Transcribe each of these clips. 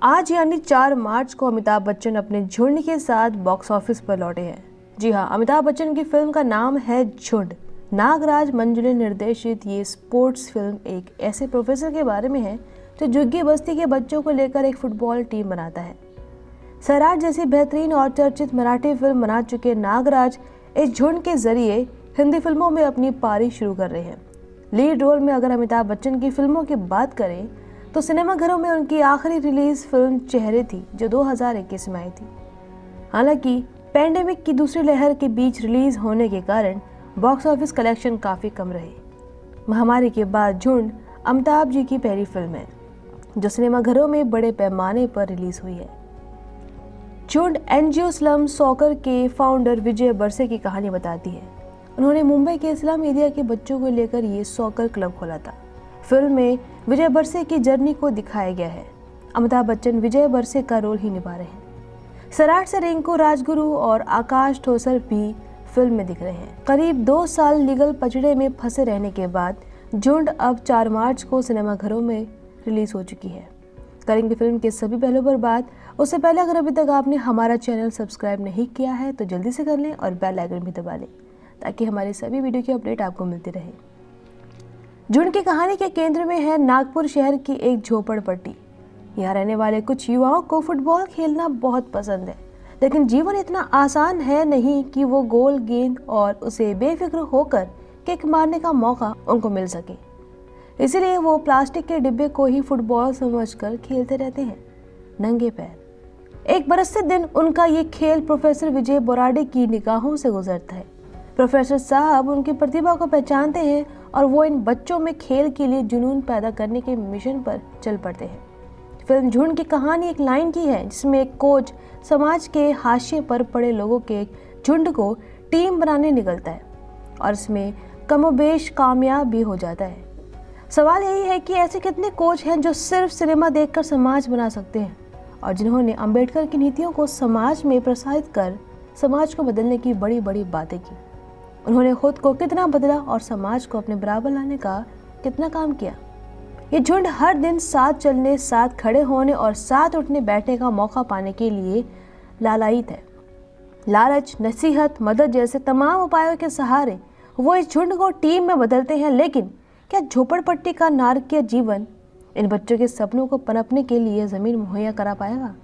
आज यानी 4 मार्च को अमिताभ बच्चन अपने झुंड के साथ बॉक्स ऑफिस पर लौटे हैं। जी हाँ, अमिताभ बच्चन की फिल्म का नाम है झुंड। नागराज मंजुले निर्देशित ये स्पोर्ट्स फिल्म एक ऐसे प्रोफेसर के बारे में है जो झुग्गी बस्ती के बच्चों को लेकर एक फुटबॉल टीम बनाता है। सैराट जैसी बेहतरीन और चर्चित मराठी फिल्म बना चुके नागराज इस झुंड के जरिए हिंदी फिल्मों में अपनी पारी शुरू कर रहे हैं। लीड रोल में अगर अमिताभ बच्चन की फिल्मों की बात करें तो सिनेमाघरों में उनकी आखिरी रिलीज फिल्म चेहरे थी जो 2021 में आई थी। हालांकि पैंडेमिक की दूसरी लहर के बीच रिलीज होने के कारण बॉक्स ऑफिस कलेक्शन काफ़ी कम रहे। महामारी के बाद झुंड अमिताभ जी की पहली फिल्म है जो सिनेमाघरों में बड़े पैमाने पर रिलीज हुई है। झुंड एनजीओ स्लम सॉकर के फाउंडर विजय बरसे की कहानी बताती है। उन्होंने मुंबई के इस्लाम एरिया के बच्चों को लेकर ये सॉकर क्लब खोला था। फिल्म में विजय बरसे की जर्नी को दिखाया गया है। अमिताभ बच्चन विजय बरसे का रोल ही निभा रहे हैं। सैराट से रिंकू राजगुरु और आकाश ठोसर भी फिल्म में दिख रहे हैं। करीब 2 साल लीगल पचड़े में फंसे रहने के बाद झुंड अब 4 मार्च को सिनेमाघरों में रिलीज हो चुकी है। करेंगे फिल्म के सभी पहलुओं पर बात। उससे पहले अगर अभी तक आपने हमारा चैनल सब्सक्राइब नहीं किया है तो जल्दी से कर लें और बेल आइकन भी दबा लें ताकि हमारी सभी वीडियो की अपडेट आपको मिलती रहे। झुंड की कहानी के केंद्र में है नागपुर शहर की एक झोपड़पट्टी। यहाँ रहने वाले कुछ युवाओं को फुटबॉल खेलना बहुत पसंद है, लेकिन जीवन इतना आसान है नहीं कि वो गोल गेंद और उसे बेफिक्र होकर किक मारने का मौका उनको मिल सके। इसीलिए वो प्लास्टिक के डिब्बे को ही फुटबॉल समझकर खेलते रहते हैं नंगे पैर। एक बरसते दिन उनका ये खेल प्रोफेसर विजय बोराडे की निगाहों से गुजरता है। प्रोफेसर साहब उनकी प्रतिभा को पहचानते हैं और वो इन बच्चों में खेल के लिए जुनून पैदा करने के मिशन पर चल पड़ते हैं। फिल्म झुंड की कहानी एक लाइन की है जिसमें एक कोच समाज के हाशिए पर पड़े लोगों के झुंड को टीम बनाने निकलता है और इसमें कमोबेश कामयाब भी हो जाता है। सवाल यही है कि ऐसे कितने कोच हैं जो सिर्फ सिनेमा देखकर समाज बना सकते हैं और जिन्होंने अंबेडकर की नीतियों को समाज में प्रसारित कर समाज को बदलने की बड़ी बड़ी बातें की। उन्होंने खुद को कितना बदला और समाज को अपने बराबर लाने का कितना काम किया। ये झुंड हर दिन साथ चलने, साथ खड़े होने और साथ उठने बैठने का मौका पाने के लिए लालायित है। लालच, नसीहत, मदद जैसे तमाम उपायों के सहारे वो इस झुंड को टीम में बदलते हैं। लेकिन क्या झोपड़पट्टी का नारकीय जीवन इन बच्चों के सपनों को पनपने के लिए जमीन मुहैया करा पाएगा?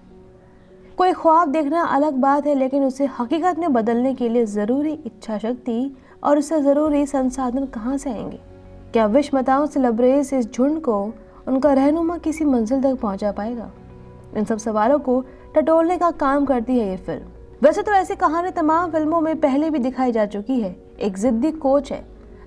कोई ख्वाब देखना अलग बात है, लेकिन उसे हकीकत में बदलने के लिए ज़रूरी इच्छा शक्ति और उससे ज़रूरी संसाधन कहाँ से आएंगे? क्या विषमताओं से लबरेज इस झुंड को उनका रहनुमा किसी मंजिल तक पहुँचा पाएगा? इन सब सवालों को टटोलने का काम करती है ये फिल्म। वैसे तो ऐसी कहानी तमाम फिल्मों में पहले भी दिखाई जा चुकी है। एक जिद्दी कोच है,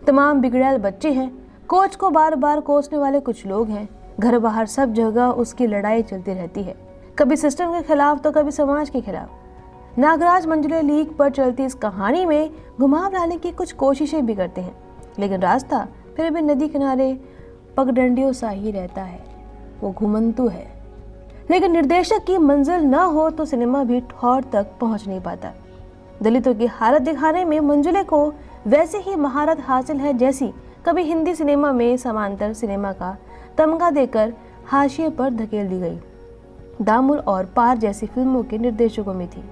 तमाम बिगड़ैल बच्चे हैं, कोच को बार बार कोसने वाले कुछ लोग हैं, घर बाहर सब जगह उसकी लड़ाई चलती रहती है, कभी सिस्टम के खिलाफ तो कभी समाज के खिलाफ। नागराज मंजुले लीग पर चलती इस कहानी में घुमाव लाने की कुछ कोशिशें भी करते हैं, लेकिन रास्ता फिर भी नदी किनारे पगडंडियों सा ही रहता है। वो घुमंतु है, लेकिन निर्देशक की मंजिल न हो तो सिनेमा भी ठौर तक पहुंच नहीं पाता। दलितों की हालत दिखाने में मंजुले को वैसे ही महारत हासिल है जैसी कभी हिंदी सिनेमा में समांतर सिनेमा का तमगा देकर हाशिए पर धकेल दी गई दामुल और पार जैसी फिल्मों के निर्देशकों में थी।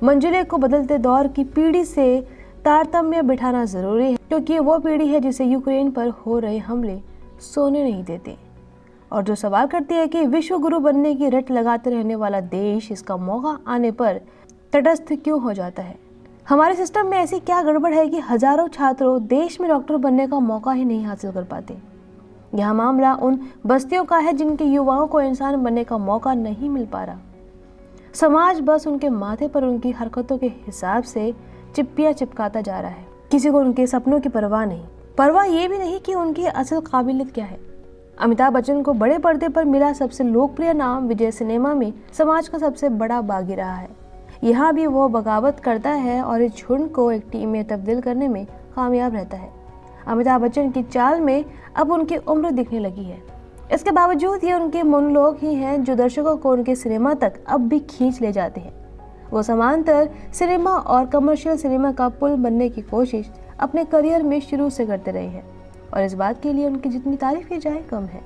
मंजुले को बदलते दौर की पीढ़ी से तारतम्य बिठाना जरूरी है, क्योंकि वो पीढ़ी है जिसे यूक्रेन पर हो रहे हमले सोने नहीं देते और जो सवाल करती है कि विश्व गुरु बनने की रट लगाते रहने वाला देश इसका मौका आने पर तटस्थ क्यों हो जाता है। हमारे सिस्टम में ऐसी क्या गड़बड़ है कि हजारों छात्रों देश में डॉक्टर बनने का मौका ही नहीं हासिल कर पाते। यह मामला उन बस्तियों का है जिनके युवाओं को इंसान बनने का मौका नहीं मिल पा रहा। समाज बस उनके माथे पर उनकी हरकतों के हिसाब से चिप्पियां चिपकाता जा रहा है। किसी को उनके सपनों की परवाह नहीं, परवाह ये भी नहीं कि उनकी असल काबिलियत क्या है। अमिताभ बच्चन को बड़े पर्दे पर मिला सबसे लोकप्रिय नाम विजय सिनेमा में समाज का सबसे बड़ा बागी रहा है। यहाँ भी वो बगावत करता है और इस झुंड को एक टीम में तब्दील करने में कामयाब रहता है। अमिताभ बच्चन की चाल में अब उनकी उम्र दिखने लगी है। इसके बावजूद ये उनके मोनोलॉग ही हैं जो दर्शकों को उनके सिनेमा तक अब भी खींच ले जाते हैं। वो समांतर सिनेमा और कमर्शियल सिनेमा का पुल बनने की कोशिश अपने करियर में शुरू से करते रहे हैं और इस बात के लिए उनकी जितनी तारीफ की जाए कम है।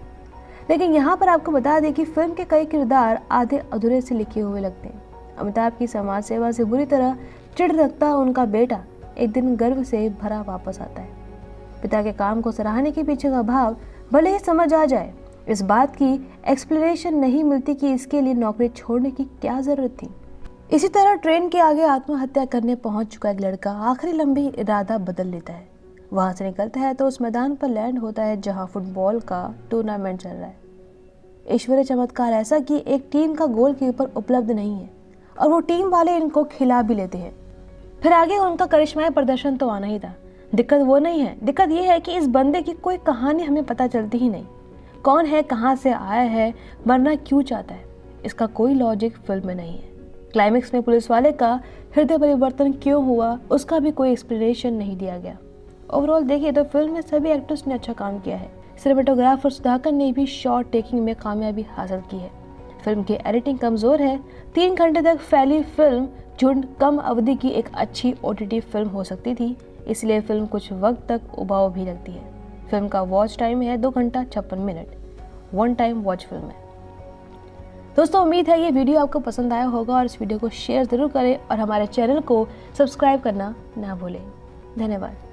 लेकिन यहाँ पर आपको बता दें कि फिल्म के कई किरदार आधे अधूरे से लिखे हुए लगते हैं। अमिताभ की समाज सेवा से बुरी तरह चिढ़ रखता उनका बेटा एक दिन गर्व से भरा वापस आता है। पिता के काम को सराहने के पीछे का भाव भले ही समझ आ जाए, इस बात की एक्सप्लेनेशन नहीं मिलती कि इसके लिए नौकरी छोड़ने की क्या जरूरत थी। इसी तरह ट्रेन के आगे आत्महत्या करने पहुंच चुका एक लड़का आखिरी लंबी इरादा बदल लेता है। वहां से निकलता है तो उस मैदान पर लैंड होता है जहां फुटबॉल का टूर्नामेंट चल रहा है। ईश्वरीय चमत्कार ऐसा कि एक टीम का गोलकीपर उपलब्ध नहीं है और वो टीम वाले इनको खिला भी लेते हैं। फिर आगे उनका करिश्माई प्रदर्शन तो आना ही था। दिक्कत वो नहीं है, दिक्कत ये है कि इस बंदे की कोई कहानी हमें पता चलती ही नहीं। कौन है, कहाँ से आया है, मरना क्यों चाहता है, इसका कोई लॉजिक फिल्म में नहीं है। क्लाइमेक्स में पुलिस वाले का हृदय परिवर्तन क्यों हुआ, उसका भी कोई एक्सप्लेनेशन नहीं दिया गया। ओवरऑल देखिए तो फिल्म में सभी एक्टर्स ने अच्छा काम किया है। सिनेमेटोग्राफर सुधाकर ने भी शॉट टेकिंग में कामयाबी हासिल की है। फिल्म की एडिटिंग कमजोर है। 3 घंटे तक फैली फिल्म झुंड कम अवधि की एक अच्छी OTT फिल्म हो सकती थी, इसलिए फिल्म कुछ वक्त तक उबाऊ भी लगती है। फिल्म का वॉच टाइम है 2 घंटा 56 minute. One time watch film है। दोस्तों उम्मीद है ये वीडियो आपको पसंद आया होगा और इस वीडियो को शेयर जरूर करें और हमारे चैनल को सब्सक्राइब करना ना भूलें। धन्यवाद।